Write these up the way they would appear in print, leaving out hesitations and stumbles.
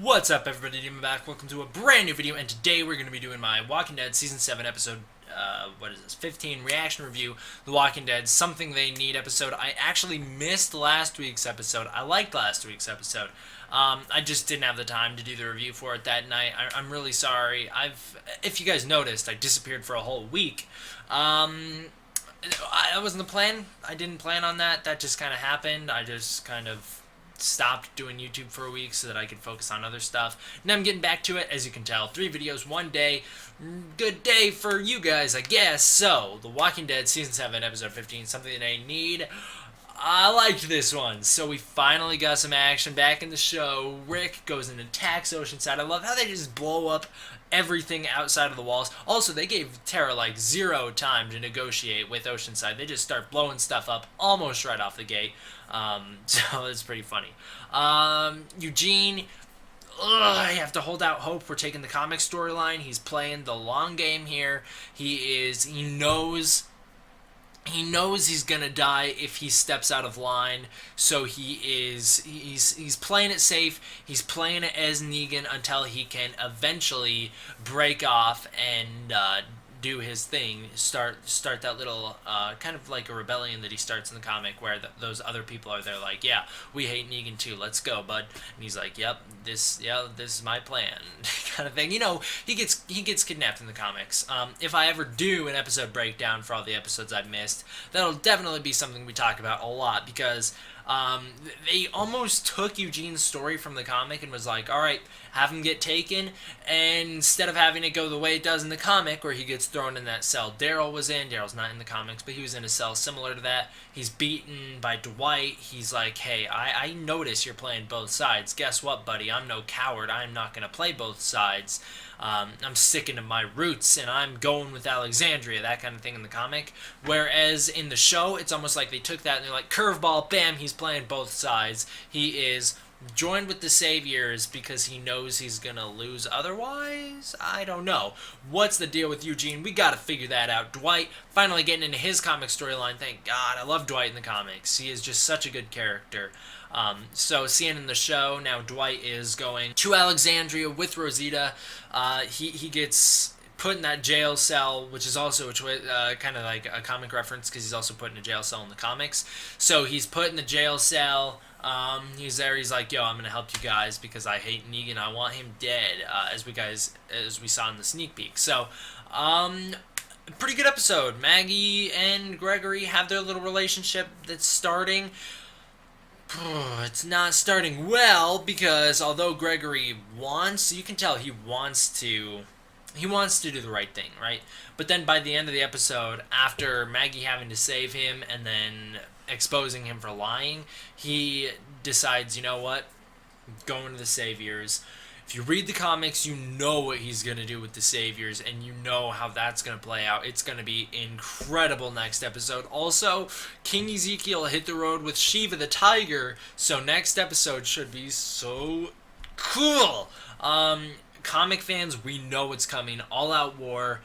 What's up, everybody? Demon back. Welcome to a brand new video, and today we're going to be doing my Walking Dead Season 7 episode, 15 reaction review, The Walking Dead Something They Need episode. I actually missed last week's episode. I liked last week's episode. I just didn't have the time to do the review for it that night. I'm really sorry. If you guys noticed, I disappeared for a whole week. That wasn't the plan. I didn't plan on that. That just kind of happened. I just kind of stopped doing YouTube for a week so that I could focus on other stuff. Now I'm getting back to it. As you can tell, 3 videos, 1 day. Good day for you guys, I guess. So, The Walking Dead Season 7, Episode 15, Something They Need. I liked this one. So we finally got some action back in the show. Rick goes and attacks Oceanside. I love how they just blow up everything outside of the walls. Also, they gave Tara like 0 time to negotiate with Oceanside. They just start blowing stuff up almost right off the gate. So it's pretty funny. Eugene, I have to hold out hope. We're taking the comic storyline. He's playing the long game here. He knows he's gonna die if he steps out of line, so he's playing it safe. He's playing it as Negan until he can eventually break off and do his thing. Start that little kind of like a rebellion that he starts in the comic, where those other people are there like, yeah, we hate Negan too. Let's go, bud. And he's like, yep, this is my plan, kind of thing. You know, he gets kidnapped in the comics. If I ever do an episode breakdown for all the episodes I've missed, that'll definitely be something we talk about a lot, because they almost took Eugene's story from the comic and was like, alright, have him get taken, and instead of having it go the way it does in the comic, where he gets thrown in that cell Daryl was in. Daryl's not in the comics, but he was in a cell similar to that. He's beaten by Dwight. He's like, hey, I notice you're playing both sides. Guess what, buddy? I'm no coward. I'm not going to play both sides. I'm sticking to my roots, and I'm going with Alexandria, that kind of thing in the comic. Whereas in the show, it's almost like they took that and they're like, curveball, bam, he's playing both sides. He is joined with the Saviors because he knows he's gonna lose otherwise? I don't know. What's the deal with Eugene? We gotta figure that out. Dwight finally getting into his comic storyline. Thank God. I love Dwight in the comics. He is just such a good character. So seeing in the show, now Dwight is going to Alexandria with Rosita. He gets put in that jail cell, which is also kind of like a comic reference, because he's also put in a jail cell in the comics. So he's put in the jail cell. He's there. He's like, yo, I'm gonna help you guys because I hate Negan. I want him dead. As we saw in the sneak peek. So, pretty good episode. Maggie and Gregory have their little relationship that's starting. It's not starting well, because although Gregory wants, you can tell he wants to do the right thing, right? But then by the end of the episode, after Maggie having to save him and then exposing him for lying, he decides, you know what? Going to the Saviors. If you read the comics, you know what he's going to do with the Saviors, and you know how that's going to play out. It's going to be incredible next episode. Also, King Ezekiel hit the road with Shiva the Tiger, so next episode should be so cool. Comic fans, we know what's coming. All Out War.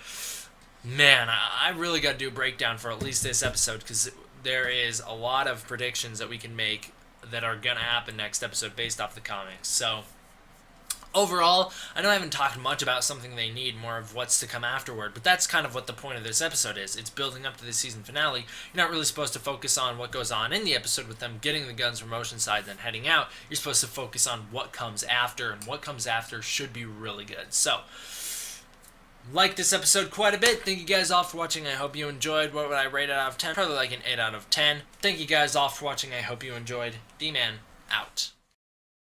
Man, I really got to do a breakdown for at least this episode, because there is a lot of predictions that we can make that are going to happen next episode based off the comics. So, overall, I know I haven't talked much about Something They Need, more of what's to come afterward, but that's kind of what the point of this episode is. It's building up to the season finale. You're not really supposed to focus on what goes on in the episode with them getting the guns from Oceanside then heading out. You're supposed to focus on what comes after, and what comes after should be really good. So, like this episode quite a bit. Thank you guys all for watching. I hope you enjoyed. What would I rate it out of 10? Probably like an 8 out of 10. Thank you guys all for watching. I hope you enjoyed. D-Man, out.